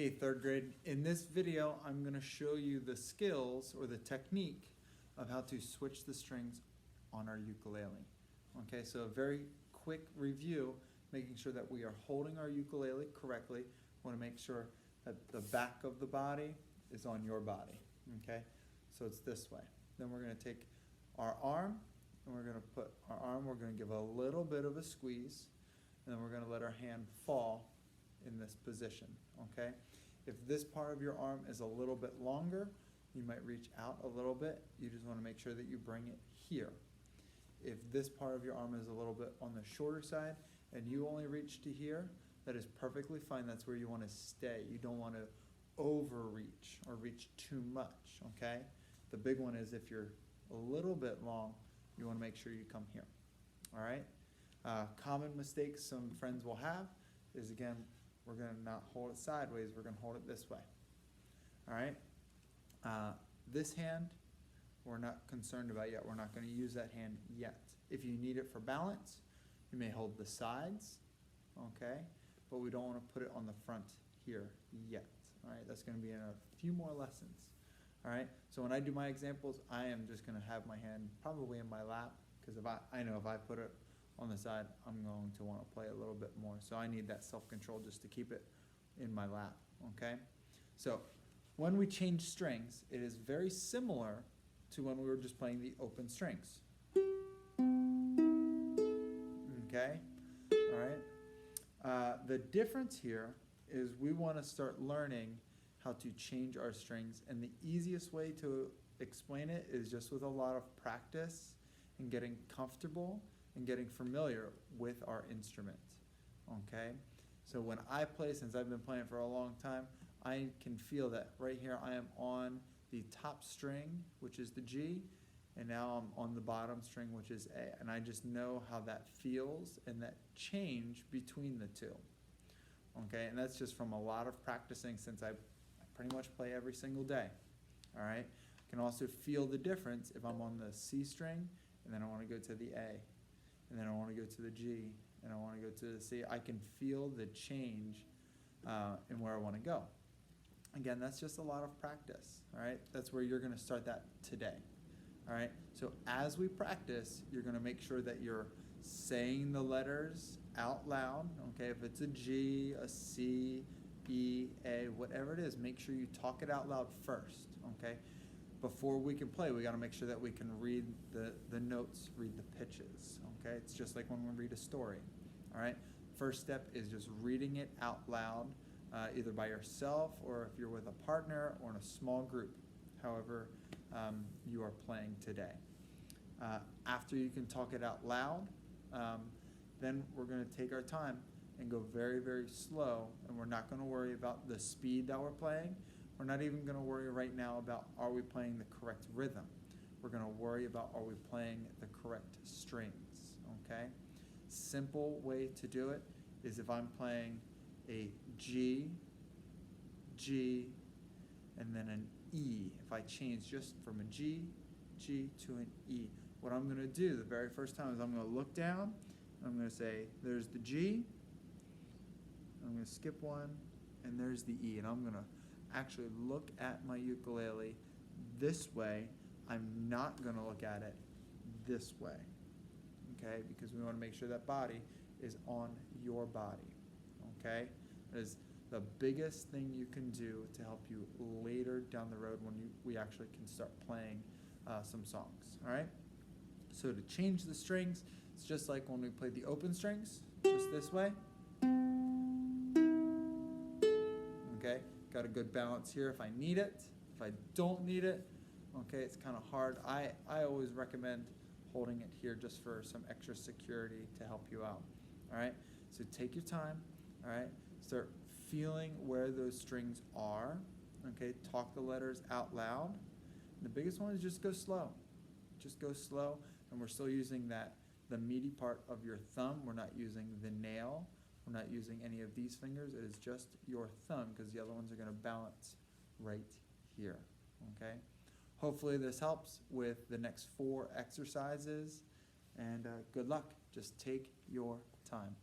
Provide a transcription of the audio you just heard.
Hey, third grade. In this video, I'm going to show you the skills or the technique of how to switch the strings on our ukulele. Okay, so a very quick review, making sure that we are holding our ukulele correctly. We want to make sure that the back of the body is on your body. Okay, so it's this way. Then we're going to take our arm and we're going to give a little bit of a squeeze, and then we're going to let our hand fall in this position. Okay, if this part of your arm is a little bit longer, you might reach out a little bit. You just want to make sure that you bring it here. If this part of your arm is a little bit on the shorter side and you only reach to here, that is perfectly fine. That's where you want to stay. You don't want to overreach or reach too much, okay? The big one is if you're a little bit long, you want to make sure you come here, all right? Common mistakes some friends will have is, again, we're going to not hold it sideways. We're going to hold it this way, all right? This hand, we're not concerned about yet. We're not going to use that hand yet. If you need it for balance, you may hold the sides, okay? But we don't want to put it on the front here yet, all right? That's going to be in a few more lessons, all right? So when I do my examples, I am just going to have my hand probably in my lap, because I know if I put it on the side, I'm going to want to play a little bit more. So I need that self-control just to keep it in my lap, okay? So when we change strings, it is very similar to when we were just playing the open strings. Okay, all right. The difference here is we want to start learning how to change our strings, and the easiest way to explain it is just with a lot of practice and getting comfortable and getting familiar with our instrument, okay? So when I play, since I've been playing for a long time, I can feel that right here I am on the top string, which is the G, and now I'm on the bottom string, which is A, and I just know how that feels and that change between the two, okay? And that's just from a lot of practicing, since I pretty much play every single day, all right? I can also feel the difference if I'm on the C string, and then I want to go to the A, and then I want to go to the G, and I want to go to the C. I can feel the change in where I want to go. Again, that's just a lot of practice, all right? That's where you're going to start that today, all right? So as we practice, you're going to make sure that you're saying the letters out loud, okay? If it's a G, a C, E, A, whatever it is, make sure you talk it out loud first, okay? Before we can play, we got to make sure that we can read the notes, read the pitches, okay? It's just like when we read a story, all right? First step is just reading it out loud, either by yourself or if you're with a partner or in a small group, however you are playing today. After you can talk it out loud, then we're going to take our time and go very, very slow, and we're not going to worry about the speed that we're playing. We're not even going to worry right now about are we playing the correct rhythm. We're going to worry about are we playing the correct strings, okay? Simple way to do it is if I'm playing a G, G, and then an E. If I change just from a G, G to an E, what I'm going to do the very first time is I'm going to look down, and I'm going to say, there's the G, I'm going to skip one, and there's the E, and I'm going to actually look at my ukulele this way. I'm not going to look at it this way, okay? Because we want to make sure that body is on your body, okay? That is the biggest thing you can do to help you later down the road when we actually can start playing some songs, all right? So to change the strings, it's just like when we played the open strings, just this way. Okay, got a good balance here if I need it. If I don't need it, okay, it's kind of hard. I always recommend holding it here just for some extra security to help you out, all right? So take your time, all right? Start feeling where those strings are, okay? Talk the letters out loud. And the biggest one is just go slow. Just go slow, and we're still using the meaty part of your thumb. We're not using the nail. We're not using any of these fingers. It is just your thumb, because the other ones are going to balance right here, okay? Hopefully this helps with the next 4 exercises, and good luck. Just take your time.